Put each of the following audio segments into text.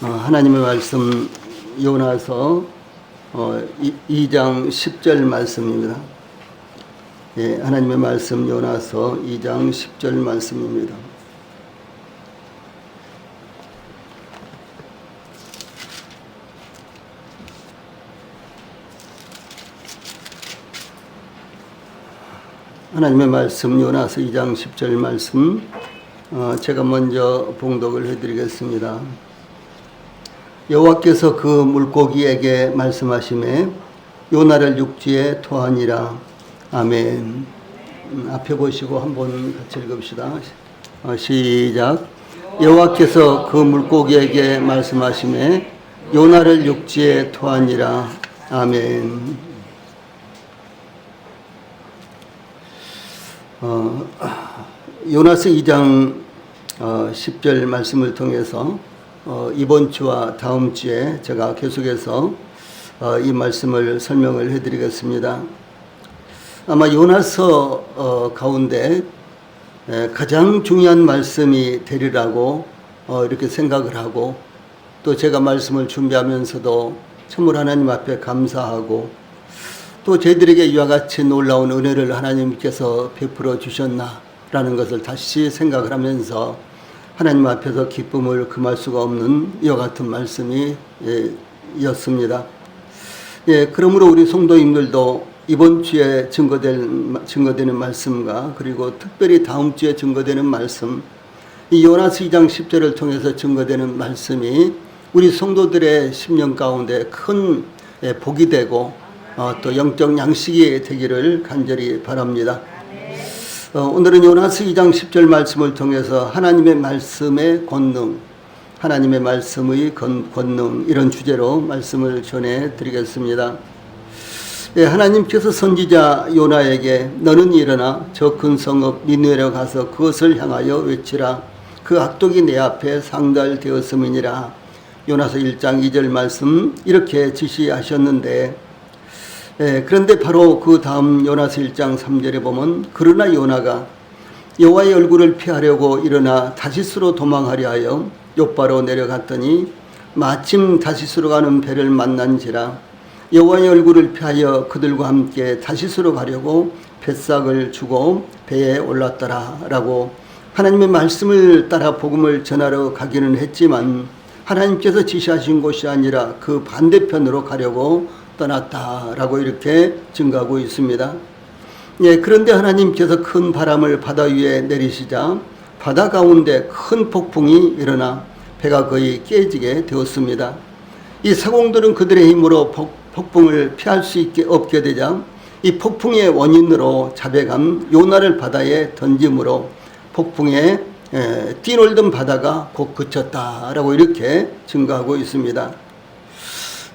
하나님의 말씀 요나서 2장 10절 말씀입니다. 예, 하나님의 말씀 요나서 2장 10절 말씀입니다. 하나님의 말씀 요나서 2장 10절 말씀 제가 먼저 봉독을 해드리겠습니다. 여호와께서 그 물고기에게 말씀하시매 요나를 육지에 토하니라. 아멘. 앞에 보시고 한번 같이 읽읍시다. 시작. 여호와께서 그 물고기에게 말씀하시매 요나를 육지에 토하니라. 아멘. 요나서 2장 10절 말씀을 통해서 이번 주와 다음 주에 제가 계속해서 이 말씀을 설명을 해드리겠습니다. 아마 요나서 가운데 가장 중요한 말씀이 되리라고 이렇게 생각을 하고, 또 제가 말씀을 준비하면서도 참으로 하나님 앞에 감사하고, 또 저희들에게 이와 같이 놀라운 은혜를 하나님께서 베풀어 주셨나라는 것을 다시 생각을 하면서 하나님 앞에서 기쁨을 금할 수가 없는 이와 같은 말씀이 였습니다. 예, 그러므로 우리 성도님들도 이번 주에 증거되는 말씀과 그리고 특별히 다음 주에 증거되는 말씀, 이 요나서 2장 10절을 통해서 증거되는 말씀이 우리 성도들의 심령 가운데 큰 복이 되고 또 영적 양식이 되기를 간절히 바랍니다. 오늘은 요나서 2장 10절 말씀을 통해서 하나님의 말씀의 권능, 하나님의 말씀의 권능, 이런 주제로 말씀을 전해드리겠습니다. 예, 하나님께서 선지자 요나에게 너는 일어나 저 큰 성읍 니느웨로 가서 그것을 향하여 외치라. 그 악독이 내 앞에 상달되었음이니라. 요나서 1장 2절 말씀 이렇게 지시하셨는데, 그런데 바로 그 다음 요나서 1장 3절에 보면 그러나 요나가 여호와의 얼굴을 피하려고 일어나 다시스로 도망하려 하여 욥바로 내려갔더니 마침 다시스로 가는 배를 만난지라. 여호와의 얼굴을 피하여 그들과 함께 다시스로 가려고 뱃삭을 주고 배에 올랐더라 라고 하나님의 말씀을 따라 복음을 전하러 가기는 했지만 하나님께서 지시하신 곳이 아니라 그 반대편으로 가려고 떠났다라고 이렇게 증거하고 있습니다. 예, 그런데 하나님께서 큰 바람을 바다 위에 내리시자 바다 가운데 큰 폭풍이 일어나 배가 거의 깨지게 되었습니다. 이 사공들은 그들의 힘으로 폭풍을 피할 수 없게 되자 이 폭풍의 원인으로 자백한 요나를 바다에 던짐으로 폭풍에 뛰놀던 바다가 곧 그쳤다라고 이렇게 증거하고 있습니다.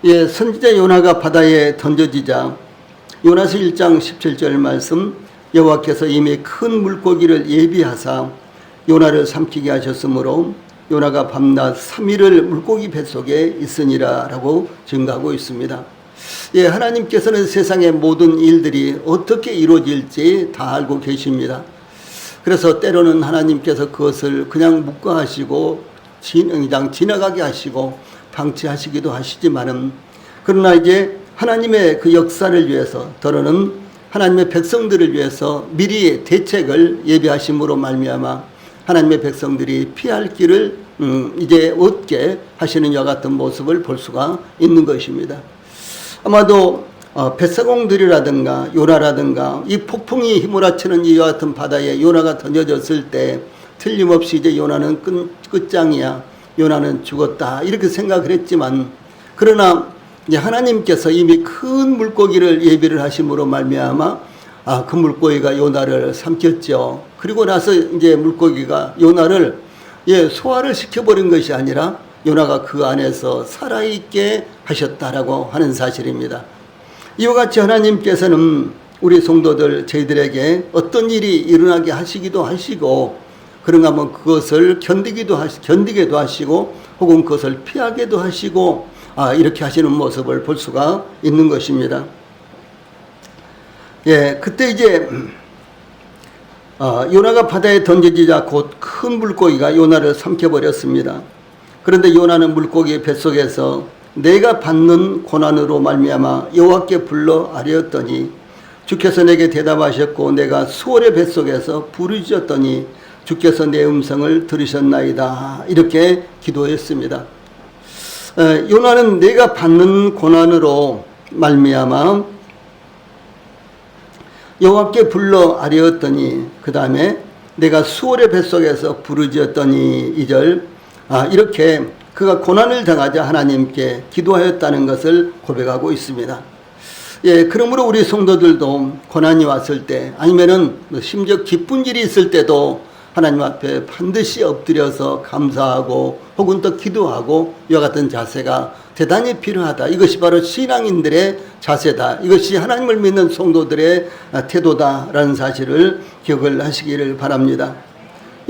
예, 선지자 요나가 바다에 던져지자 요나서 1장 17절 말씀, 여호와께서 이미 큰 물고기를 예비하사 요나를 삼키게 하셨으므로 요나가 밤낮 3일을 물고기 뱃속에 있으니라 라고 증거하고 있습니다. 예, 하나님께서는 세상의 모든 일들이 어떻게 이루어질지 다 알고 계십니다. 그래서 때로는 하나님께서 그것을 그냥 묵과하시고 그냥 지나가게 하시고 방치하시기도 하시지만은, 그러나 이제 하나님의 그 역사를 위해서, 더러는 하나님의 백성들을 위해서 미리 대책을 예비하심으로 말미암아 하나님의 백성들이 피할 길을 이제 얻게 하시는 이와 같은 모습을 볼 수가 있는 것입니다. 아마도 뱃사공들이라든가 요나라든가 이 폭풍이 휘몰아치는 이와 같은 바다에 요나가 던져졌을 때 틀림없이 이제 요나는 끝장이야, 요나는 죽었다, 이렇게 생각을 했지만, 그러나 이제 하나님께서 이미 큰 물고기를 예비를 하심으로 말미암아 그 물고기가 요나를 삼켰죠. 그리고 나서 이제 물고기가 요나를 소화를 시켜버린 것이 아니라 요나가 그 안에서 살아있게 하셨다라고 하는 사실입니다. 이와 같이 하나님께서는 우리 성도들 저희들에게 어떤 일이 일어나게 하시기도 하시고, 그런가 하면 그것을 견디게도 하시고 혹은 그것을 피하게도 하시고 이렇게 하시는 모습을 볼 수가 있는 것입니다. 예, 그때 이제 요나가 바다에 던져지자 곧 큰 물고기가 요나를 삼켜버렸습니다. 그런데 요나는 물고기 뱃속에서 내가 받는 고난으로 말미암아 여호와께 불러 아뢰었더니 주께서 내게 대답하셨고 내가 수월의 뱃속에서 부르짖었더니 주께서 내 음성을 들으셨나이다. 이렇게 기도했습니다. 요나는 내가 받는 고난으로 말미암아 여호와께 불러 아뢰었더니 그 다음에 내가 수월의 뱃속에서 부르짖었더니 2절 이렇게 그가 고난을 당하자 하나님께 기도하였다는 것을 고백하고 있습니다. 예, 그러므로 우리 성도들도 고난이 왔을 때 아니면은 심지어 기쁜 일이 있을 때도 하나님 앞에 반드시 엎드려서 감사하고 혹은 또 기도하고 이와 같은 자세가 대단히 필요하다. 이것이 바로 신앙인들의 자세다. 이것이 하나님을 믿는 성도들의 태도다라는 사실을 기억을 하시기를 바랍니다.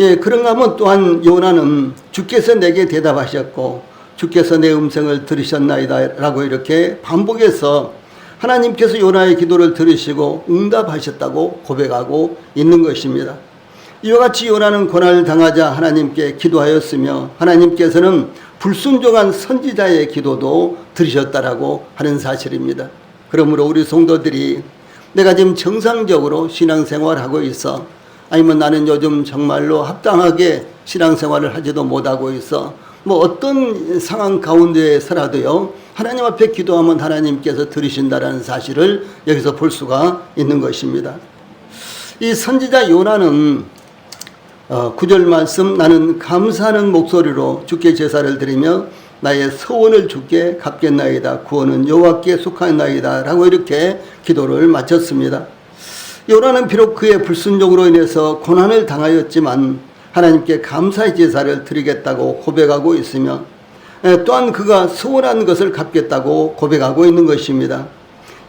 예, 그런가 하면 또한 요나는 주께서 내게 대답하셨고 주께서 내 음성을 들으셨나이다 라고 이렇게 반복해서 하나님께서 요나의 기도를 들으시고 응답하셨다고 고백하고 있는 것입니다. 이와 같이 요나는 고난을 당하자 하나님께 기도하였으며 하나님께서는 불순종한 선지자의 기도도 들으셨다라고 하는 사실입니다. 그러므로 우리 성도들이 내가 지금 정상적으로 신앙생활하고 있어 아니면 나는 요즘 정말로 합당하게 신앙생활을 하지도 못하고 있어 뭐 어떤 상황 가운데서라도요 하나님 앞에 기도하면 하나님께서 들으신다라는 사실을 여기서 볼 수가 있는 것입니다. 이 선지자 요나는 9절 말씀 나는 감사하는 목소리로 주께 제사를 드리며 나의 서원을 주께 갚겠나이다. 구원은 여호와께 속하나이다 라고 이렇게 기도를 마쳤습니다. 요나는 비록 그의 불순종으로 인해서 고난을 당하였지만 하나님께 감사의 제사를 드리겠다고 고백하고 있으며 또한 그가 서원한 것을 갚겠다고 고백하고 있는 것입니다.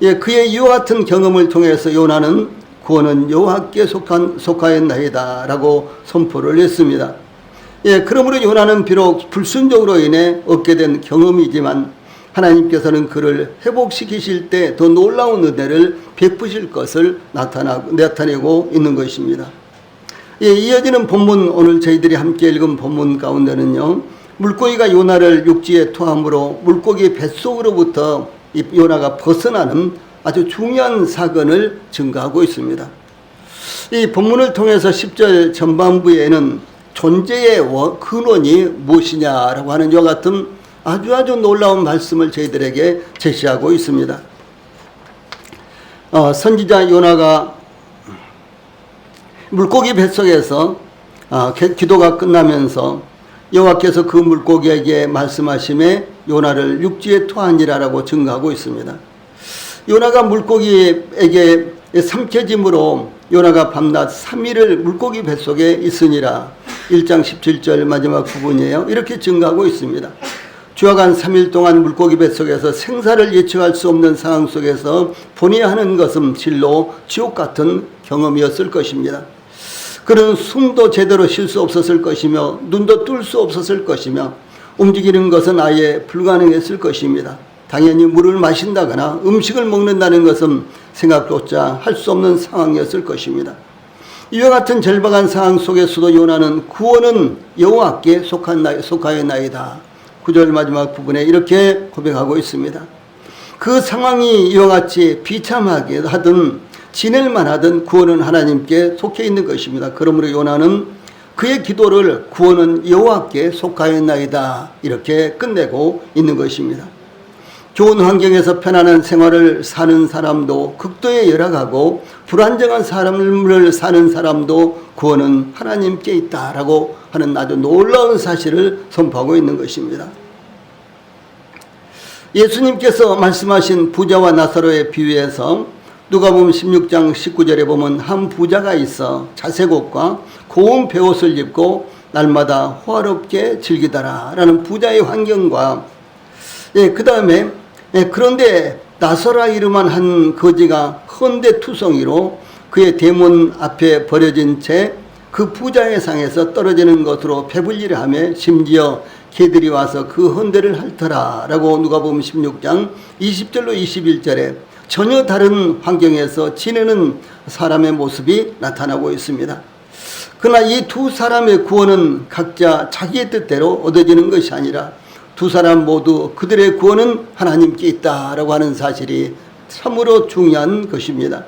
예, 그의 이와 같은 경험을 통해서 요나는 구원은 여호와께 속하였나이다 라고 선포를 했습니다. 예, 그러므로 요나는 비록 불순종으로 인해 얻게 된 경험이지만 하나님께서는 그를 회복시키실 때 더 놀라운 은혜를 베푸실 것을 나타내고 있는 것입니다. 예, 이어지는 본문 오늘 저희들이 함께 읽은 본문 가운데는요. 물고기가 요나를 육지에 토함으로 물고기 뱃속으로부터 이 요나가 벗어나는 아주 중요한 사건을 증거하고 있습니다. 이 본문을 통해서 10절 전반부에는 존재의 근원이 무엇이냐라고 하는 이와 같은 아주 놀라운 말씀을 저희들에게 제시하고 있습니다. 선지자 요나가 물고기 뱃속에서 기도가 끝나면서 여호와께서 그 물고기에게 말씀하심에 요나를 육지에 토하니라라고 증거하고 있습니다. 요나가 물고기에게 삼켜짐으로 요나가 밤낮 3일을 물고기 뱃속에 있으니라 1장 17절 마지막 부분이에요. 이렇게 증거하고 있습니다. 주야간 3일 동안 물고기 뱃속에서 생사를 예측할 수 없는 상황 속에서 보내야 하는 것은 실로 지옥 같은 경험이었을 것입니다. 그는 숨도 제대로 쉴 수 없었을 것이며 눈도 뜰 수 없었을 것이며 움직이는 것은 아예 불가능했을 것입니다. 당연히 물을 마신다거나 음식을 먹는다는 것은 생각조차 할 수 없는 상황이었을 것입니다. 이와 같은 절박한 상황 속에서도 요나는 구원은 여호와께 속하였나이다. 9절 마지막 부분에 이렇게 고백하고 있습니다. 그 상황이 이와 같이 비참하게 하든 지낼만 하든 구원은 하나님께 속해 있는 것입니다. 그러므로 요나는 그의 기도를 구원은 여호와께 속하였나이다 이렇게 끝내고 있는 것입니다. 좋은 환경에서 편안한 생활을 사는 사람도 극도의 열악하고 불안정한 삶을 사는 사람도 구원은 하나님께 있다라고 하는 아주 놀라운 사실을 선포하고 있는 것입니다. 예수님께서 말씀하신 부자와 나사로의 비유에서 누가복음 16장 19절에 보면 한 부자가 있어 자색 옷과 고운 베옷을 입고 날마다 호화롭게 즐기더라 라는 부자의 환경과 그 다음에 그런데 나사로라 이름한 한 거지가 헌데투성이로 그의 대문 앞에 버려진 채 그 부자의 상에서 떨어지는 것으로 배불리려 하며 심지어 개들이 와서 그 헌데를 핥더라 라고 누가복음 16장 20절로 21절에 전혀 다른 환경에서 지내는 사람의 모습이 나타나고 있습니다. 그러나 이 두 사람의 구원은 각자 자기의 뜻대로 얻어지는 것이 아니라 두 사람 모두 그들의 구원은 하나님께 있다라고 하는 사실이 참으로 중요한 것입니다.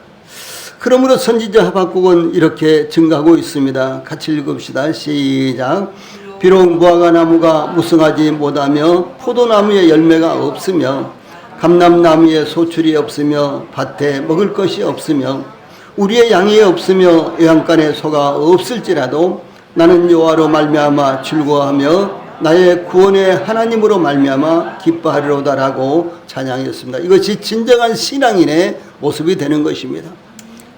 그러므로 선지자 하박국은 이렇게 증가하고 있습니다. 같이 읽읍시다. 시작. 비록 무화과 나무가 무성하지 못하며 포도나무에 열매가 없으며 감람나무에 소출이 없으며 밭에 먹을 것이 없으며 우리의 양이 없으며 외양간에 소가 없을지라도 나는 여호와로 말미암아 즐거워하며 나의 구원의 하나님으로 말미암아 기뻐하리로다라고 찬양했습니다. 이것이 진정한 신앙인의 모습이 되는 것입니다.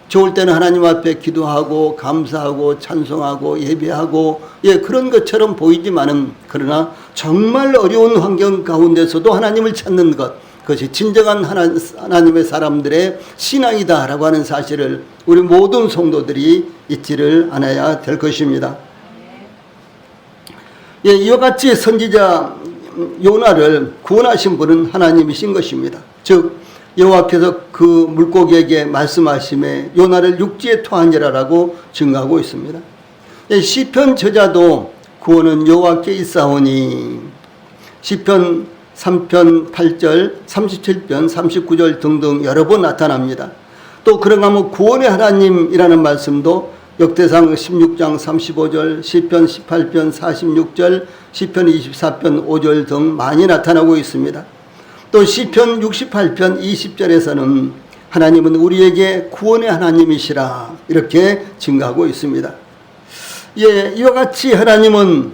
좋을 때는 하나님 앞에 기도하고 감사하고 찬송하고 예배하고 그런 것처럼 보이지만은 그러나 정말 어려운 환경 가운데서도 하나님을 찾는 것, 그것이 진정한 하나님의 사람들의 신앙이다라고 하는 사실을 우리 모든 성도들이 잊지를 않아야 될 것입니다. 이와 같이 선지자 요나를 구원하신 분은 하나님이신 것입니다. 즉 여호와께서 그 물고기에게 말씀하심에 요나를 육지에 토하니라라고 증가하고 있습니다. 시편 저자도 구원은 여호와께 있사오니 시편 3편 8절, 37편, 39절 등등 여러 번 나타납니다. 또 그런가 하면 구원의 하나님이라는 말씀도 역대상 16장 35절, 시편 18편 46절, 시편 24편 5절 등 많이 나타나고 있습니다. 또 시편 68편 20절에서는 하나님은 우리에게 구원의 하나님이시라 이렇게 증가하고 있습니다. 이와 같이 하나님은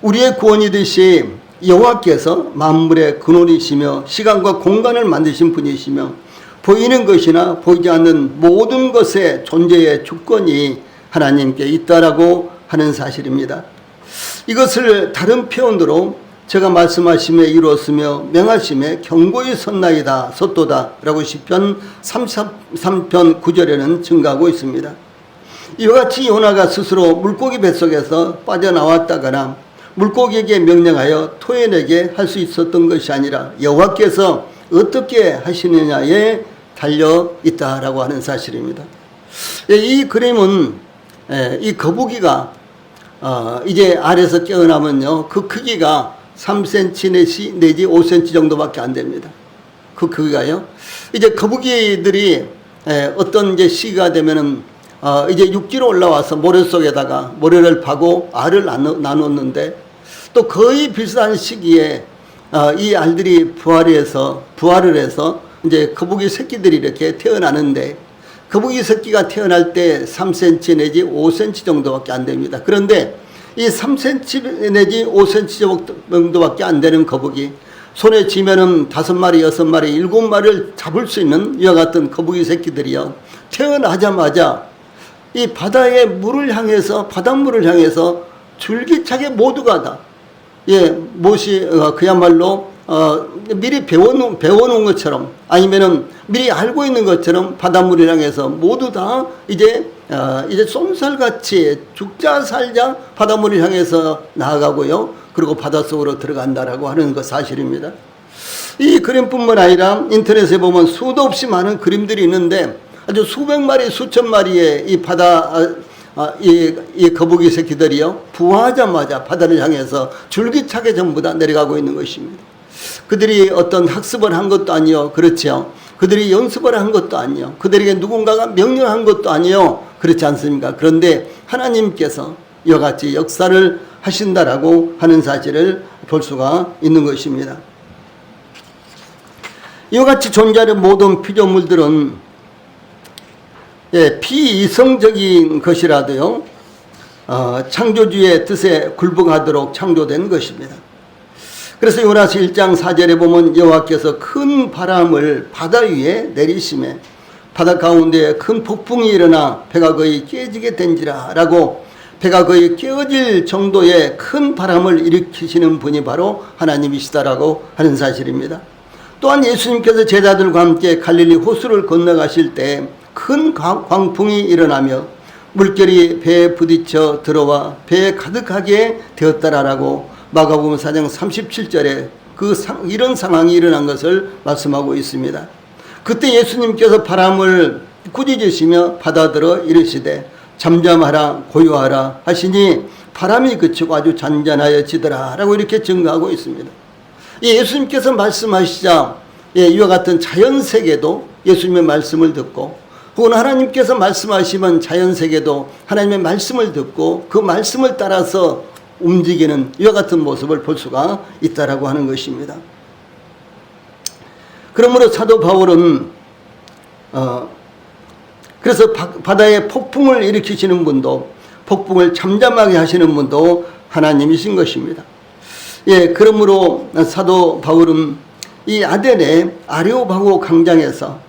우리의 구원이듯이 여호와께서 만물의 근원이시며 시간과 공간을 만드신 분이시며 보이는 것이나 보이지 않는 모든 것의 존재의 주권이 하나님께 있다라고 하는 사실입니다. 이것을 다른 표현으로 제가 말씀하심에 이루었으며 명하심에 경고히 섰나이다 섰도다 라고 시편 33편 9절에는 증가하고 있습니다. 이와 같이 요나가 스스로 물고기 뱃속에서 빠져나왔다거나 물고기에게 명령하여 토해내게 할 수 있었던 것이 아니라 여호와께서 어떻게 하시느냐에 달려 있다라고 하는 사실입니다. 이 그림은 이 거북이가 이제 알에서 깨어나면요 그 크기가 3cm 내지 5cm 정도밖에 안 됩니다. 그 크기가요. 이제 거북이들이 어떤 이제 시기가 되면은 이제 육지로 올라와서 모래 속에다가 모래를 파고 알을 나눴는데 또 거의 비슷한 시기에 이 알들이 부활을 해서 이제 거북이 새끼들이 이렇게 태어나는데 거북이 새끼가 태어날 때 3cm 내지 5cm 정도밖에 안 됩니다. 그런데 이 3cm 내지 5cm 정도밖에 안 되는 거북이 손에 쥐면은 5마리, 6마리, 7마리를 잡을 수 있는 이와 같은 거북이 새끼들이요 태어나자마자 이 바다의 물을 향해서 바닷물을 향해서 줄기차게 모두가 다 무엇이 그야말로 미리 배워놓은 것처럼 아니면은 미리 알고 있는 것처럼 바닷물을 향해서 모두 다 이제 쏜살같이 죽자 살자 바닷물을 향해서 나아가고요. 그리고 바닷속으로 들어간다라고 하는 것 사실입니다. 이 그림뿐만 아니라 인터넷에 보면 수도 없이 많은 그림들이 있는데 아주 수백 마리, 수천 마리의 이 이 거북이 새끼들이요 부화하자마자 바다를 향해서 줄기차게 전부 다 내려가고 있는 것입니다. 그들이 어떤 학습을 한 것도 아니요, 그렇죠. 그들이 연습을 한 것도 아니요, 그들에게 누군가가 명령한 것도 아니요, 그렇지 않습니까? 그런데 하나님께서 이와 같이 역사를 하신다라고 하는 사실을 볼 수가 있는 것입니다. 이와 같이 존재하는 모든 피조물들은 비이성적인 것이라도요 창조주의 뜻에 굴복하도록 창조된 것입니다. 그래서 요나서 1장 4절에 보면 여호와께서 큰 바람을 바다 위에 내리심에 바다 가운데 큰 폭풍이 일어나 배가 거의 깨지게 된지라 라고 배가 거의 깨어질 정도의 큰 바람을 일으키시는 분이 바로 하나님이시다라고 하는 사실입니다. 또한 예수님께서 제자들과 함께 갈릴리 호수를 건너가실 때 큰 광풍이 일어나며 물결이 배에 부딪혀 들어와 배에 가득하게 되었다라고 마가복음 4장 37절에 이런 상황이 일어난 것을 말씀하고 있습니다. 그때 예수님께서 바람을 꾸짖으시며 받아들어 이르시되 잠잠하라 고요하라 하시니 바람이 그치고 아주 잔잔하여지더라 라고 이렇게 증거하고 있습니다. 예수님께서 말씀하시자 이와 같은 자연세계도 예수님의 말씀을 듣고, 혹은 하나님께서 말씀하시면 자연세계도 하나님의 말씀을 듣고 그 말씀을 따라서 움직이는 이와 같은 모습을 볼 수가 있다라고 하는 것입니다. 그러므로 사도 바울은 그래서 바다에 폭풍을 일으키시는 분도, 폭풍을 잠잠하게 하시는 분도 하나님이신 것입니다. 그러므로 사도 바울은 이 아덴의 아레오바고 광장에서,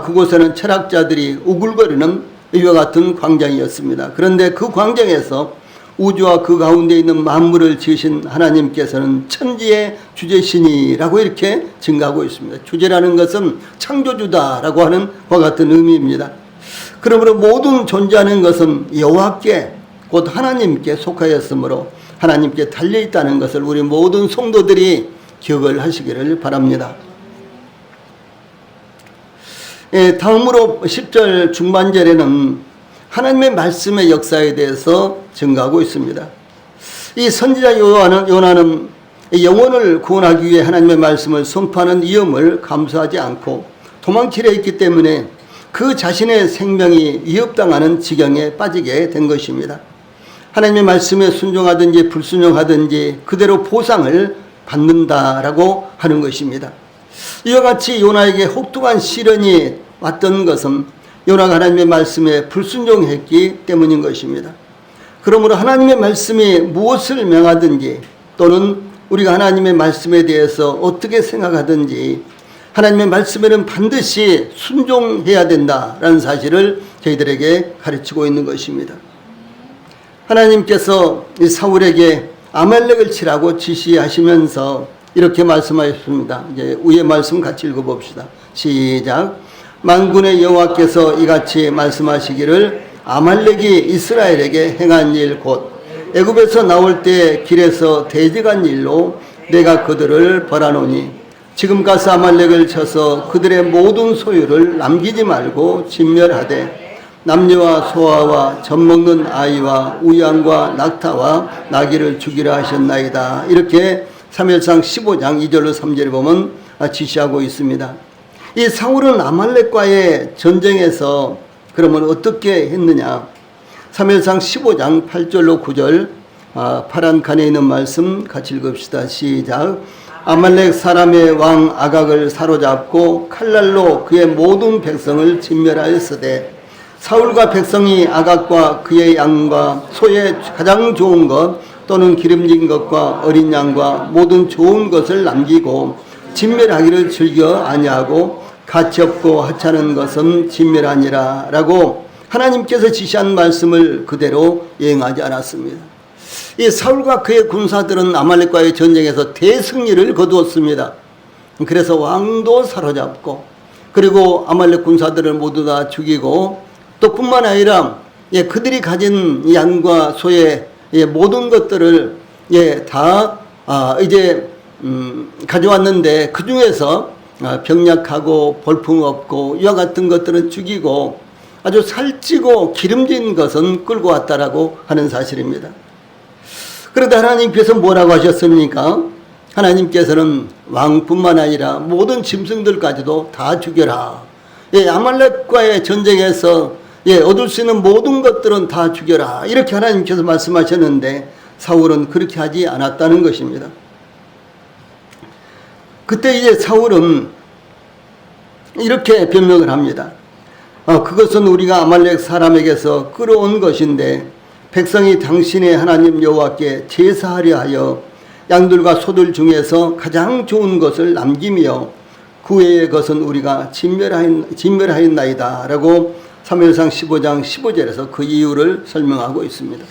그곳에는 철학자들이 우글거리는 이와 같은 광장이었습니다. 그런데 그 광장에서 우주와 그 가운데 있는 만물을 지으신 하나님께서는 천지의 주제신이라고 이렇게 증가하고 있습니다. 주제라는 것은 창조주다라고 하는 과 같은 의미입니다. 그러므로 모든 존재하는 것은 여호와께 곧 하나님께 속하였으므로 하나님께 달려있다는 것을 우리 모든 성도들이 기억을 하시기를 바랍니다. 다음으로 10절 중반절에는 하나님의 말씀의 역사에 대해서 증가하고 있습니다. 이 선지자 요나는 영혼을 구원하기 위해 하나님의 말씀을 선포하는 위험을 감수하지 않고 도망치려 했기 때문에 그 자신의 생명이 위협당하는 지경에 빠지게 된 것입니다. 하나님의 말씀에 순종하든지 불순종하든지 그대로 보상을 받는다라고 하는 것입니다. 이와 같이 요나에게 혹독한 시련이 왔던 것은 요나가 하나님의 말씀에 불순종했기 때문인 것입니다. 그러므로 하나님의 말씀이 무엇을 명하든지, 또는 우리가 하나님의 말씀에 대해서 어떻게 생각하든지 하나님의 말씀에는 반드시 순종해야 된다라는 사실을 저희들에게 가르치고 있는 것입니다. 하나님께서 이 사울에게 아말렉을 치라고 지시하시면서 이렇게 말씀하셨습니다. 이제 위의 말씀 같이 읽어봅시다. 시작. 만군의 여호와께서 이같이 말씀하시기를 아말렉이 이스라엘에게 행한 일 곧 애굽에서 나올 때 길에서 대적한 일로 내가 그들을 벌하노니 지금 가서 아말렉을 쳐서 그들의 모든 소유를 남기지 말고 진멸하되 남녀와 소아와 젖먹는 아이와 우양과 낙타와 나귀를 죽이라 하셨나이다. 이렇게 사무엘상 15장 2절로 3절에 보면 지시하고 있습니다. 이 사울은 아말렉과의 전쟁에서 그러면 어떻게 했느냐? 사무엘상 15장 8절로 9절 파란 칸에 있는 말씀 같이 읽읍시다. 시작. 아말렉 사람의 왕 아각을 사로잡고 칼날로 그의 모든 백성을 진멸하였으되 사울과 백성이 아각과 그의 양과 소의 가장 좋은 것 또는 기름진 것과 어린 양과 모든 좋은 것을 남기고 진멸하기를 즐겨 아니하고 가치 없고 하찮은 것은 진멸하니라 라고 하나님께서 지시한 말씀을 그대로 이행하지 않았습니다. 이 사울과 그의 군사들은 아말렉과의 전쟁에서 대승리를 거두었습니다. 그래서 왕도 사로잡고 그리고 아말렉 군사들을 모두 다 죽이고 또 뿐만 아니라 그들이 가진 양과 소의 모든 것들을 다 이제 가져왔는데 그 중에서 병약하고 볼품없고 이와 같은 것들은 죽이고 아주 살찌고 기름진 것은 끌고 왔다라고 하는 사실입니다. 그런데 하나님께서 뭐라고 하셨습니까? 하나님께서는 왕뿐만 아니라 모든 짐승들까지도 다 죽여라. 아말렉과의 전쟁에서 얻을 수 있는 모든 것들은 다 죽여라. 이렇게 하나님께서 말씀하셨는데 사울은 그렇게 하지 않았다는 것입니다. 그때 이제 사울은 이렇게 변명을 합니다. 그것은 우리가 아말렉 사람에게서 끌어온 것인데 백성이 당신의 하나님 여호와께 제사하려 하여 양들과 소들 중에서 가장 좋은 것을 남기며 그 외의 것은 우리가 진멸하였나이다 라고 사무엘상 15장 15절에서 그 이유를 설명하고 있습니다.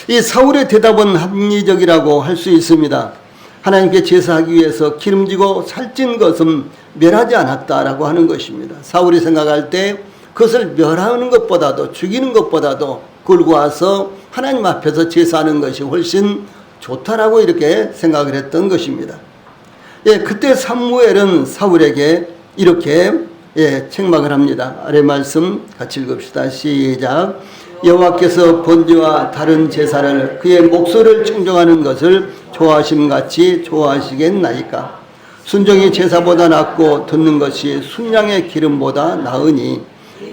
이 사울의 대답은 합리적이라고 할 수 있습니다. 하나님께 제사하기 위해서 기름지고 살찐 것은 멸하지 않았다라고 하는 것입니다. 사울이 생각할 때 그것을 멸하는 것보다도 죽이는 것보다도 끌고 와서 하나님 앞에서 제사하는 것이 훨씬 좋다라고 이렇게 생각을 했던 것입니다. 그때 사무엘은 사울에게 이렇게 책망을 합니다. 아래 말씀 같이 읽읍시다. 시작. 여호와께서 번제와 다른 제사를 그의 목소리를 청정하는 것을 좋아하심같이 좋아하시겠나이까. 순종이 제사보다 낫고 듣는 것이 순양의 기름보다 나으니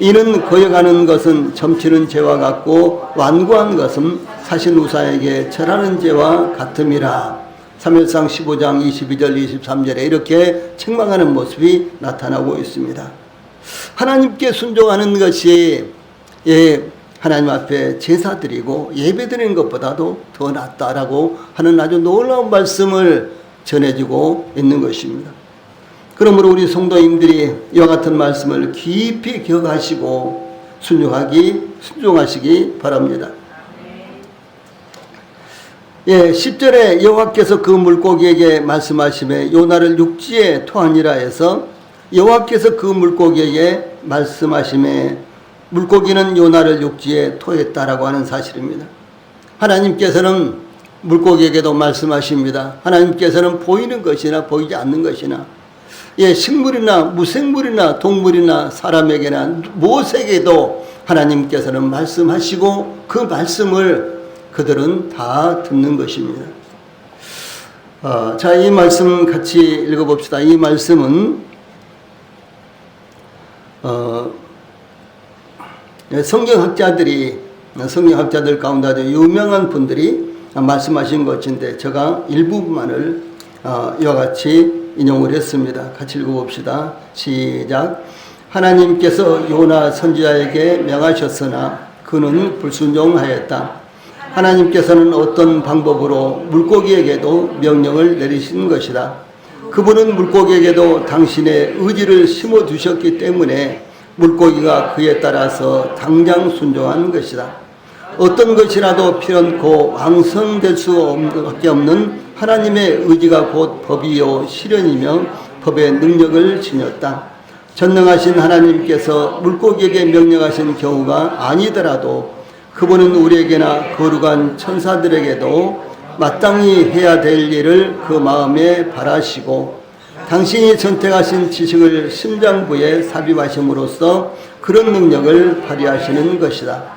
이는 거역하는 것은 점치는 죄와 같고 완고한 것은 사신 우사에게 절하는 죄와 같음이라. 사무엘상 15장 22절 23절에 이렇게 책망하는 모습이 나타나고 있습니다. 하나님께 순종하는 것이 하나님 앞에 제사 드리고 예배 드리는 것보다도 더 낫다라고 하는 아주 놀라운 말씀을 전해주고 있는 것입니다. 그러므로 우리 성도님들이 이와 같은 말씀을 깊이 기억하시고 순종하시기 바랍니다. 10절에 여호와께서 그 물고기에게 말씀하시매 요나를 육지에 토하니라 해서 여호와께서 그 물고기에게 말씀하시매 물고기는 요나를 육지에 토했다라고 하는 사실입니다. 하나님께서는 물고기에게도 말씀하십니다. 하나님께서는 보이는 것이나 보이지 않는 것이나 식물이나 무생물이나 동물이나 사람에게나 무엇에게도 하나님께서는 말씀하시고 그 말씀을 그들은 다 듣는 것입니다. 자, 이 말씀 같이 읽어봅시다. 이 말씀은 성경학자들 가운데 아주 유명한 분들이 말씀하신 것인데 제가 일부분만을 이와 같이 인용을 했습니다. 같이 읽어봅시다. 시작. 하나님께서 요나 선지자에게 명하셨으나 그는 불순종하였다. 하나님께서는 어떤 방법으로 물고기에게도 명령을 내리신 것이다. 그분은 물고기에게도 당신의 의지를 심어두셨기 때문에 물고기가 그에 따라서 당장 순종한 것이다. 어떤 것이라도 필연코 왕성될 수밖에 없는 하나님의 의지가 곧 법이요 실현이며 법의 능력을 지녔다. 전능하신 하나님께서 물고기에게 명령하신 경우가 아니더라도 그분은 우리에게나 거룩한 천사들에게도 마땅히 해야 될 일을 그 마음에 바라시고 당신이 선택하신 지식을 심장부에 삽입하심으로써 그런 능력을 발휘하시는 것이다.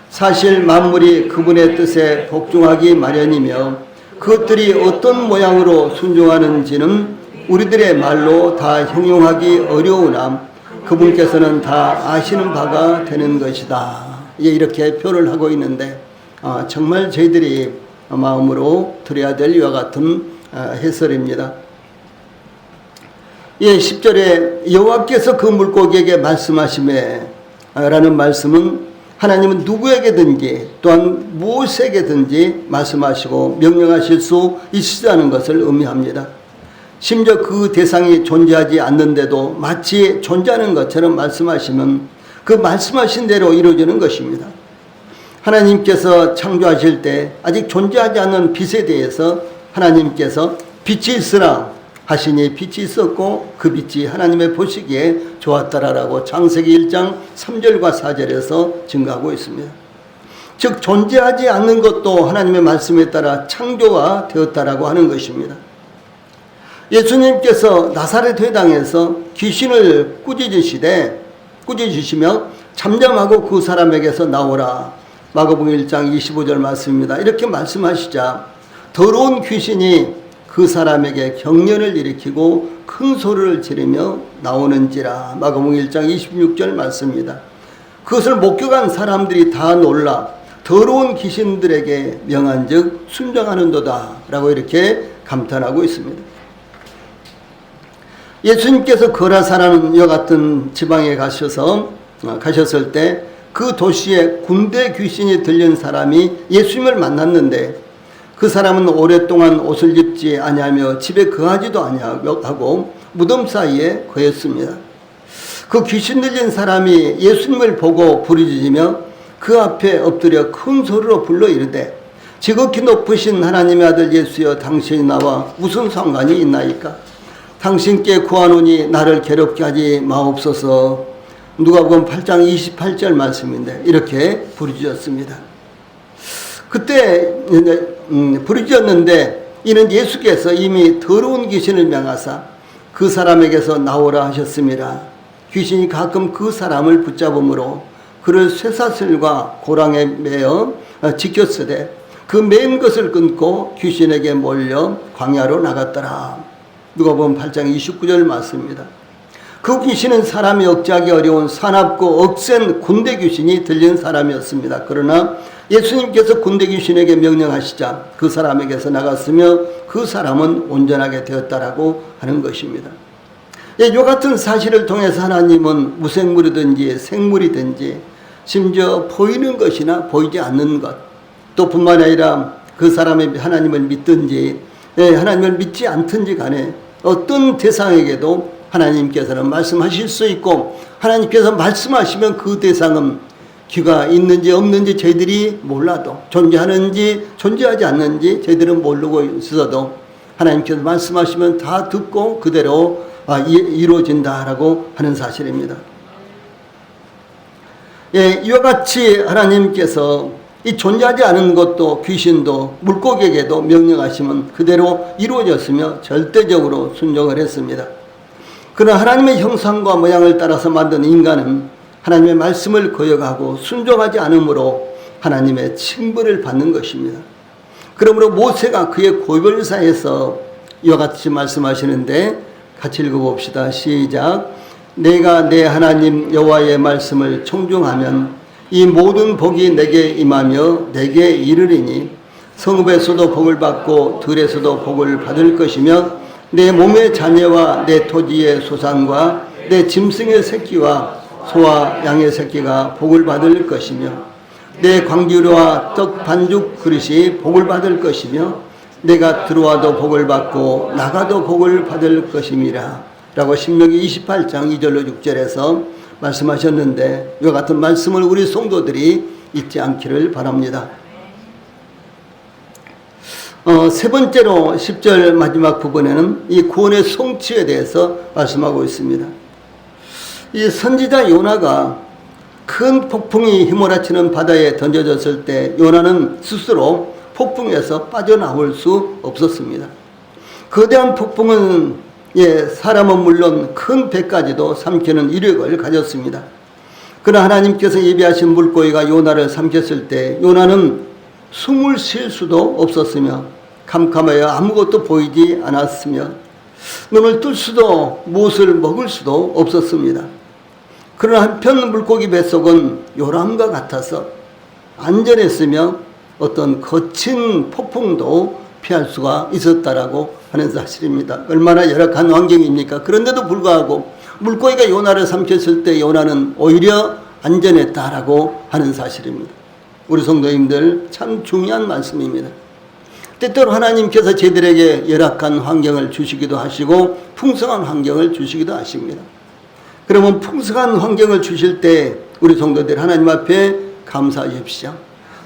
사실 만물이 그분의 뜻에 복종하기 마련이며 그것들이 어떤 모양으로 순종하는지는 우리들의 말로 다 형용하기 어려우나 그분께서는 다 아시는 바가 되는 것이다. 이렇게 표현을 하고 있는데 정말 저희들이 마음으로 들어야 될 이와 같은 해설입니다. 10절에 여호와께서 그 물고기에게 말씀하시매 라는 말씀은 하나님은 누구에게든지 또한 무엇에게든지 말씀하시고 명령하실 수 있으시다는 것을 의미합니다. 심지어 그 대상이 존재하지 않는데도 마치 존재하는 것처럼 말씀하시면 그 말씀하신 대로 이루어지는 것입니다. 하나님께서 창조하실 때 아직 존재하지 않는 빛에 대해서 하나님께서 빛이 있으라 하시니 빛이 있었고 그 빛이 하나님의 보시기에 좋았더라라고 창세기 1장 3절과 4절에서 증거하고 있습니다. 즉 존재하지 않는 것도 하나님의 말씀에 따라 창조가 되었다라고 하는 것입니다. 예수님께서 나사렛 회당에서 귀신을 꾸짖으시며 잠잠하고 그 사람에게서 나오라. 마가복음 1장 25절 말씀입니다. 이렇게 말씀하시자 더러운 귀신이 그 사람에게 경련을 일으키고 큰 소리를 지르며 나오는지라. 마가복음 1장 26절 말씀입니다. 그것을 목격한 사람들이 다 놀라 더러운 귀신들에게 명한즉 순종하는도다 라고 이렇게 감탄하고 있습니다. 예수님께서 거라사라는 이와 같은 지방에 가셨을 때 그 도시에 군대 귀신이 들린 사람이 예수님을 만났는데 그 사람은 오랫동안 옷을 입지 아니하며 집에 거하지도 아니하고 무덤 사이에 거했습니다. 그 귀신 들린 사람이 예수님을 보고 부르짖으며 그 앞에 엎드려 큰 소리로 불러 이르되 지극히 높으신 하나님의 아들 예수여 당신이 나와 무슨 상관이 있나이까? 당신께 구하노니 나를 괴롭게 하지 마옵소서. 누가복음 8장 28절 말씀인데 이렇게 부르짖었습니다. 그때 부르짖었는데 이는 예수께서 이미 더러운 귀신을 명하사 그 사람에게서 나오라 하셨습니다. 귀신이 가끔 그 사람을 붙잡음으로 그를 쇠사슬과 고랑에 매어 지켰으되 그 맨 것을 끊고 귀신에게 몰려 광야로 나갔더라. 누가복음 8장 29절 말씀입니다. 그 귀신은 사람이 억제하기 어려운 사납고 억센 군대 귀신이 들린 사람이었습니다. 그러나 예수님께서 군대 귀신에게 명령하시자 그 사람에게서 나갔으며 그 사람은 온전하게 되었다라고 하는 것입니다. 이 같은 사실을 통해서 하나님은 무생물이든지 생물이든지 심지어 보이는 것이나 보이지 않는 것 또 뿐만 아니라 그 사람이 하나님을 믿든지 하나님을 믿지 않든지 간에 어떤 대상에게도 하나님께서는 말씀하실 수 있고 하나님께서 말씀하시면 그 대상은 귀가 있는지 없는지 저희들이 몰라도 존재하는지 존재하지 않는지 저희들은 모르고 있어도 하나님께서 말씀하시면 다 듣고 그대로 이루어진다라고 하는 사실입니다. 이와 같이 하나님께서 이 존재하지 않은 것도 귀신도 물고기에게도 명령하시면 그대로 이루어졌으며 절대적으로 순종을 했습니다. 그러나 하나님의 형상과 모양을 따라서 만든 인간은 하나님의 말씀을 거역하고 순종하지 않으므로 하나님의 징벌을 받는 것입니다. 그러므로 모세가 그의 고별사에서 이와 같이 말씀하시는데 같이 읽어봅시다. 시작. 내가 내 하나님 여호와의 말씀을 청중하면 이 모든 복이 내게 임하며 내게 이르리니 성읍에서도 복을 받고 들에서도 복을 받을 것이며 내 몸의 자녀와 내 토지의 소산과 내 짐승의 새끼와 소와 양의 새끼가 복을 받을 것이며 내 광주리와 떡 반죽 그릇이 복을 받을 것이며 내가 들어와도 복을 받고 나가도 복을 받을 것임이라 라고 신명기 28장 2절로 6절에서 말씀하셨는데 이와 같은 말씀을 우리 성도들이 잊지 않기를 바랍니다. 세 번째로 10절 마지막 부분에는 이 구원의 성취에 대해서 말씀하고 있습니다. 이 선지자 요나가 큰 폭풍이 휘몰아치는 바다에 던져졌을 때 요나는 스스로 폭풍에서 빠져나올 수 없었습니다. 거대한 폭풍은 사람은 물론 큰 배까지도 삼키는 이력을 가졌습니다. 그러나 하나님께서 예비하신 물고기가 요나를 삼켰을 때 요나는 숨을 쉴 수도 없었으며 캄캄하여 아무것도 보이지 않았으며 눈을 뜰 수도 무엇을 먹을 수도 없었습니다. 그러나 한편 물고기 뱃속은 요람과 같아서 안전했으며 어떤 거친 폭풍도 피할 수가 있었다라고 하는 사실입니다. 얼마나 열악한 환경입니까? 그런데도 불구하고 물고기가 요나를 삼켰을 때 요나는 오히려 안전했다라고 하는 사실입니다. 우리 성도님들 참 중요한 말씀입니다. 때때로 하나님께서 저희들에게 열악한 환경을 주시기도 하시고 풍성한 환경을 주시기도 하십니다. 그러면 풍성한 환경을 주실 때 우리 성도들 하나님 앞에 감사하십시오.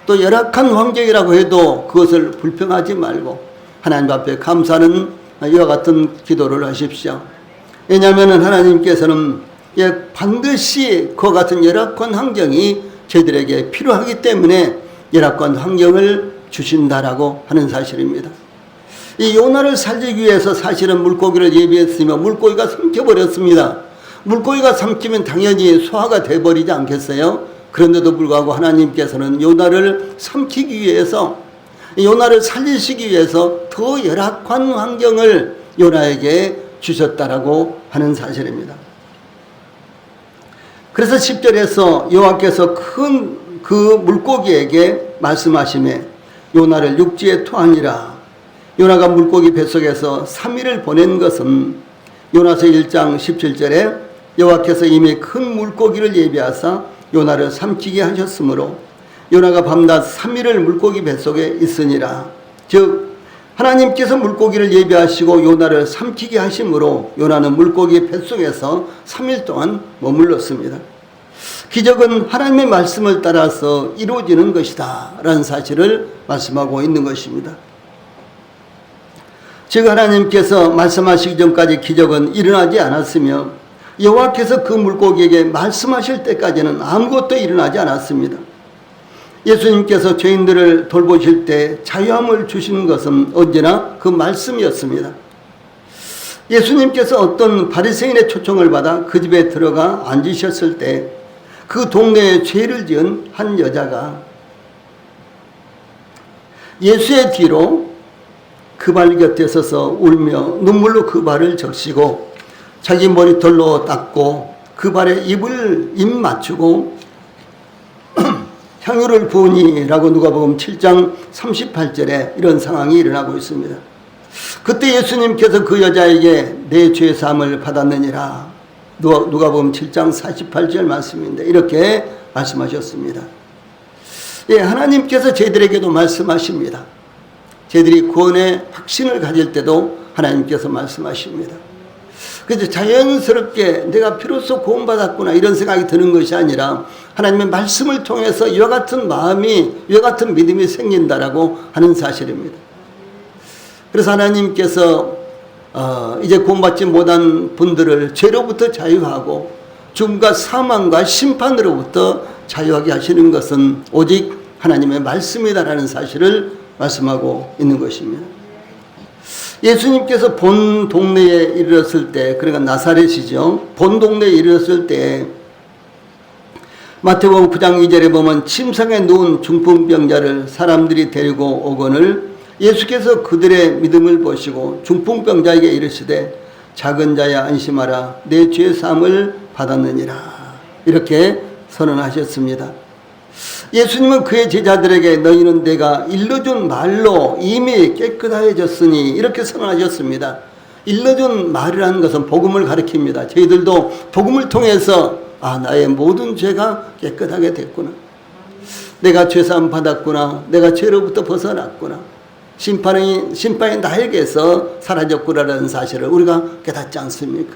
또 열악한 환경이라고 해도 그것을 불평하지 말고 하나님 앞에 감사하는 이와 같은 기도를 하십시오. 왜냐하면 하나님께서는 반드시 그와 같은 열악한 환경이 저희들에게 필요하기 때문에 열악한 환경을 주신다라고 하는 사실입니다. 이 요나를 살리기 위해서 사실은 물고기를 예비했으며 물고기가 삼켜버렸습니다. 물고기가 삼키면 당연히 소화가 돼버리지 않겠어요? 그런데도 불구하고 하나님께서는 요나를 삼키기 위해서 요나를 살리시기 위해서 더 열악한 환경을 요나에게 주셨다라고 하는 사실입니다. 그래서 10절에서 여호와께서 큰 그 물고기에게 말씀하시매 요나를 육지에 토하니라. 요나가 물고기 뱃속에서 3일을 보낸 것은 요나서 1장 17절에 여호와께서 이미 큰 물고기를 예비하사 요나를 삼키게 하셨으므로 요나가 밤낮 3일을 물고기 뱃속에 있으니라. 즉 하나님께서 물고기를 예비하시고 요나를 삼키게 하심으로 요나는 물고기 뱃속에서 3일 동안 머물렀습니다. 기적은 하나님의 말씀을 따라서 이루어지는 것이다 라는 사실을 말씀하고 있는 것입니다. 즉 하나님께서 말씀하시기 전까지 기적은 일어나지 않았으며 여호와께서 그 물고기에게 말씀하실 때까지는 아무것도 일어나지 않았습니다. 예수님께서 죄인들을 돌보실 때 자유함을 주시는 것은 언제나 그 말씀이었습니다. 예수님께서 어떤 바리새인의 초청을 받아 그 집에 들어가 앉으셨을 때 그 동네에 죄를 지은 한 여자가 예수의 뒤로 그 발 곁에 서서 울며 눈물로 그 발을 적시고 자기 머리털로 닦고 그 발에 입 맞추고 향유를 부으니라고 누가복음 7장 38절에 이런 상황이 일어나고 있습니다. 그때 예수님께서 그 여자에게 내 죄 사함을 받았느니라. 누가복음 7장 48절 말씀인데 이렇게 말씀하셨습니다. 예, 하나님께서 저희들에게도 말씀하십니다. 저희들이 구원의 확신을 가질 때도 하나님께서 말씀하십니다. 그래서 자연스럽게 내가 비로소 구원받았구나 이런 생각이 드는 것이 아니라 하나님의 말씀을 통해서 이와 같은 마음이, 이와 같은 믿음이 생긴다라고 하는 사실입니다. 그래서 하나님께서 이제 구원받지 못한 분들을 죄로부터 자유하고 죽음과 사망과 심판으로부터 자유하게 하시는 것은 오직 하나님의 말씀이다라는 사실을 말씀하고 있는 것입니다. 예수님께서 본 동네에 이르렀을 때, 그러니까 나사렛이죠. 본 동네에 이르렀을 때 마태복음 9장 2절에 보면 침상에 누운 중풍병자를 사람들이 데리고 오거늘 예수께서 그들의 믿음을 보시고 중풍병자에게 이르시되 작은 자야 안심하라 내 죄 사함을 받았느니라 이렇게 선언하셨습니다. 예수님은 그의 제자들에게 너희는 내가 일러준 말로 이미 깨끗해졌으니 이렇게 선언하셨습니다. 일러준 말이라는 것은 복음을 가리킵니다. 저희들도 복음을 통해서 나의 모든 죄가 깨끗하게 됐구나. 내가 죄사함 받았구나. 내가 죄로부터 벗어났구나. 심판이 나에게서 사라졌구나라는 사실을 우리가 깨닫지 않습니까?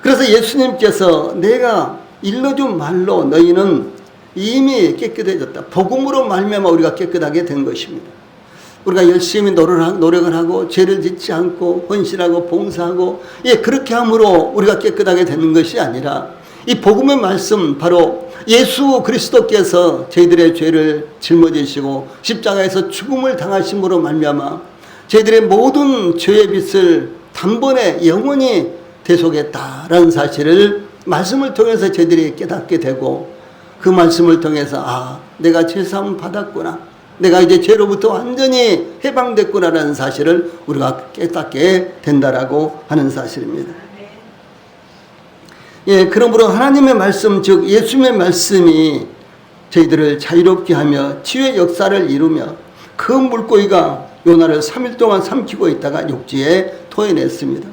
그래서 예수님께서 내가 일러준 말로 너희는 이미 깨끗해졌다. 복음으로 말미암아 우리가 깨끗하게 된 것입니다. 우리가 열심히 노력을 하고 죄를 짓지 않고 헌신하고 봉사하고 그렇게 함으로 우리가 깨끗하게 되는 것이 아니라 이 복음의 말씀 바로 예수 그리스도께서 저희들의 죄를 짊어지시고 십자가에서 죽음을 당하심으로 말미암아 저희들의 모든 죄의 빚을 단번에 영원히 대속했다라는 사실을 말씀을 통해서 저희들이 깨닫게 되고 그 말씀을 통해서 내가 죄사함 받았구나. 내가 이제 죄로부터 완전히 해방됐구나라는 사실을 우리가 깨닫게 된다라고 하는 사실입니다. 그러므로 하나님의 말씀, 즉 예수님의 말씀이 저희들을 자유롭게 하며 치유의 역사를 이루며 그 물고기가 요나를 3일 동안 삼키고 있다가 육지에 토해냈습니다.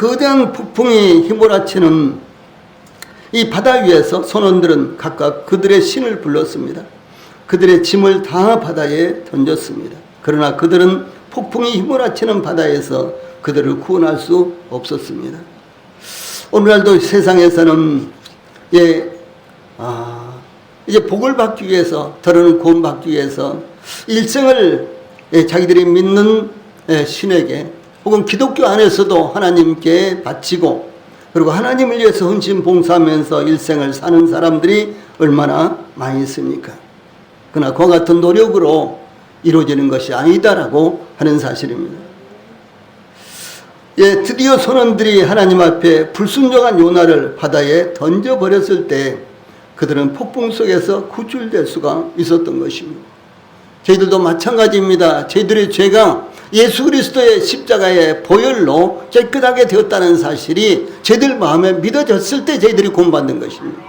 거대한 폭풍이 휘몰아치는 이 바다 위에서 선원들은 각각 그들의 신을 불렀습니다. 그들의 짐을 다 바다에 던졌습니다. 그러나 그들은 폭풍이 휘몰아치는 바다에서 그들을 구원할 수 없었습니다. 오늘날도 세상에서는 이제 복을 받기 위해서, 더러는 구원받기 위해서 일생을 자기들이 믿는 신에게 혹은 기독교 안에서도 하나님께 바치고 그리고 하나님을 위해서 헌신 봉사하면서 일생을 사는 사람들이 얼마나 많이 있습니까? 그러나 그와 같은 노력으로 이루어지는 것이 아니다라고 하는 사실입니다. 드디어 선원들이 하나님 앞에 불순종한 요나를 바다에 던져버렸을 때 그들은 폭풍 속에서 구출될 수가 있었던 것입니다. 저희들도 마찬가지입니다. 저희들의 죄가 예수 그리스도의 십자가의 보혈로 깨끗하게 되었다는 사실이 저희들 마음에 믿어졌을 때 저희들이 구원받는 것입니다.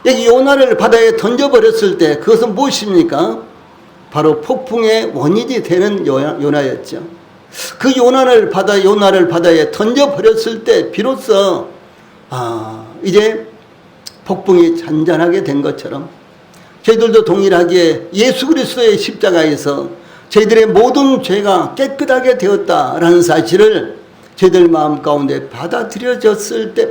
여기 요나를 바다에 던져버렸을 때 그것은 무엇입니까? 바로 폭풍의 원인이 되는 요나였죠. 그 요나를 바다에 던져버렸을 때 비로소 이제 폭풍이 잔잔하게 된 것처럼 저희들도 동일하게 예수 그리스도의 십자가에서 저희들의 모든 죄가 깨끗하게 되었다라는 사실을 저희들 마음 가운데 받아들여졌을 때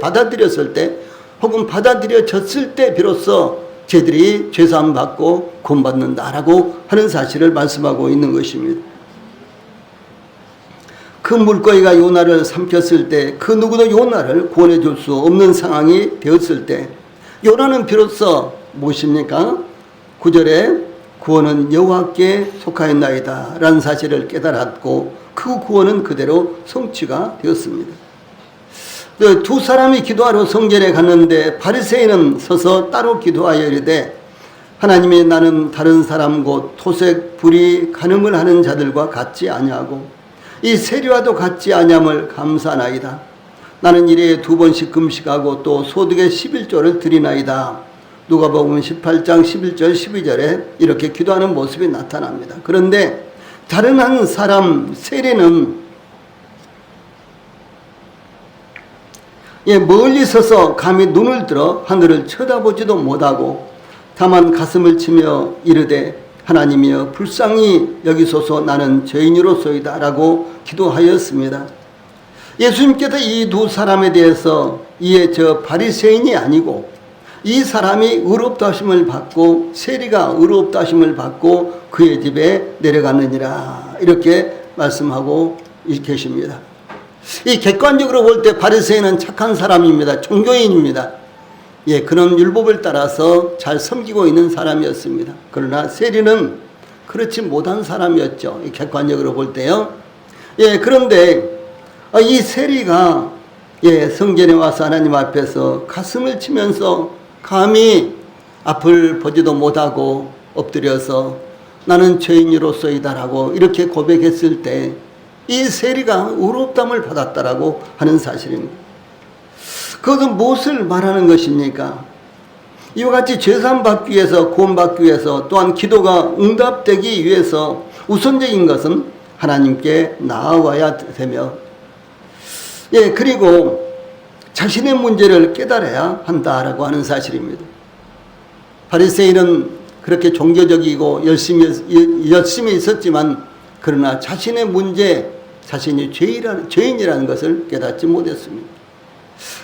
혹은 받아들여졌을 때 비로소 저희들이 죄사함 받고 구원받는다라고 하는 사실을 말씀하고 있는 것입니다. 그 물고기가 요나를 삼켰을 때 그 누구도 요나를 구원해 줄 수 없는 상황이 되었을 때 요나는 비로소 무엇입니까? 9절에 구원은 여호와께 속하였나이다 라는 사실을 깨달았고 그 구원은 그대로 성취가 되었습니다. 두 사람이 기도하러 성전에 갔는데 바리새인은 서서 따로 기도하여 이르되 하나님이 나는 다른 사람 곧 토색 불의 간음을 하는 자들과 같지 아니하고 이 세리와도 같지 아니함을 감사하나이다. 나는 일에 2번씩 금식하고 또 소득의 11조를 드리나이다. 누가복음 18장 11절 12절에 이렇게 기도하는 모습이 나타납니다. 그런데 다른 한 사람 세리는 멀리 서서 감히 눈을 들어 하늘을 쳐다보지도 못하고 다만 가슴을 치며 이르되 하나님이여 불쌍히 여기소서 나는 죄인으로소이다 라고 기도하였습니다. 예수님께서 이 두 사람에 대해서 이에 저 바리새인이 아니고 이 사람이 의롭다 하심을 받고 세리가 의롭다 하심을 받고 그의 집에 내려갔느니라 이렇게 말씀하고 계십니다. 이 객관적으로 볼 때 바리새인은 착한 사람입니다. 종교인입니다. 그런 율법을 따라서 잘 섬기고 있는 사람이었습니다. 그러나 세리는 그렇지 못한 사람이었죠. 객관적으로 볼 때요. 그런데 이 세리가 성전에 와서 하나님 앞에서 가슴을 치면서 감히 앞을 보지도 못하고 엎드려서 나는 죄인으로서이다라고 이렇게 고백했을 때 이 세리가 의롭다함을 받았다라고 하는 사실입니다. 그것은 무엇을 말하는 것입니까? 이와 같이 죄사함 받기 위해서 구원받기 위해서 또한 기도가 응답되기 위해서 우선적인 것은 하나님께 나아와야 되며 그리고 자신의 문제를 깨달아야 한다라고 하는 사실입니다. 바리새인은 그렇게 종교적이고 열심히 있었지만 그러나 자신의 문제, 자신이 죄인이라는 것을 깨닫지 못했습니다.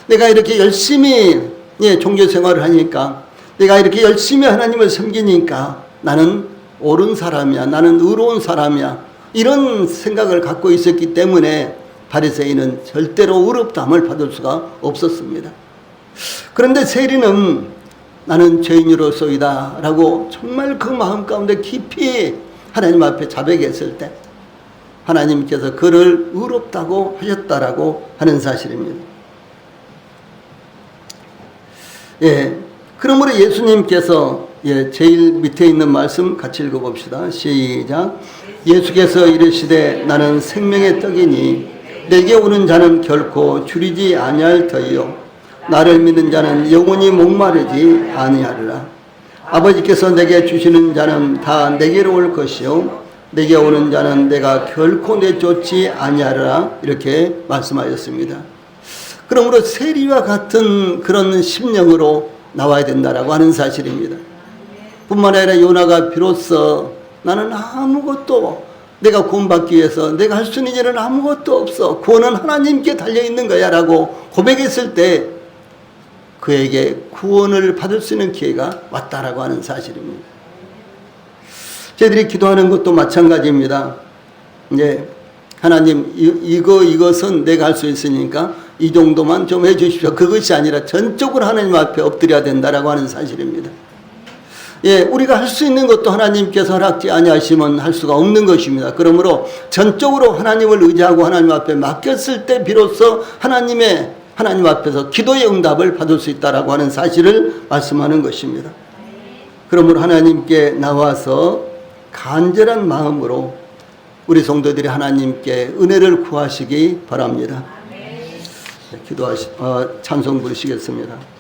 내가 이렇게 열심히 종교 생활을 하니까 내가 이렇게 열심히 하나님을 섬기니까 나는 옳은 사람이야, 나는 의로운 사람이야 이런 생각을 갖고 있었기 때문에 바리새인은 절대로 의롭다함을 받을 수가 없었습니다. 그런데 세리는 나는 죄인으로소이다 라고 정말 그 마음 가운데 깊이 하나님 앞에 자백했을 때 하나님께서 그를 의롭다고 하셨다라고 하는 사실입니다. 그러므로 예수님께서 제일 밑에 있는 말씀 같이 읽어봅시다. 시작. 예수께서 이르시되 나는 생명의 떡이니 내게 오는 자는 결코 줄이지 아니할 터이요 나를 믿는 자는 영원히 목마르지 아니하리라. 아버지께서 내게 주시는 자는 다 내게로 올 것이요 내게 오는 자는 내가 결코 내쫓지 아니하리라 이렇게 말씀하셨습니다. 그러므로 세리와 같은 그런 심령으로 나와야 된다라고 하는 사실입니다. 뿐만 아니라 요나가 비로소 나는 아무것도 내가 구원받기 위해서 내가 할 수 있는 일은 아무것도 없어 구원은 하나님께 달려있는 거야 라고 고백했을 때 그에게 구원을 받을 수 있는 기회가 왔다라고 하는 사실입니다. 저희들이 기도하는 것도 마찬가지입니다. 하나님 이것은 내가 할 수 있으니까 이 정도만 좀 해주십시오. 그것이 아니라 전적으로 하나님 앞에 엎드려야 된다라고 하는 사실입니다. 우리가 할 수 있는 것도 하나님께서 허락지 아니하시면 할 수가 없는 것입니다. 그러므로 전적으로 하나님을 의지하고 하나님 앞에 맡겼을 때 비로소 하나님 앞에서 기도의 응답을 받을 수 있다라고 하는 사실을 말씀하는 것입니다. 그러므로 하나님께 나와서 간절한 마음으로 우리 성도들이 하나님께 은혜를 구하시기 바랍니다. 찬송 부르시겠습니다.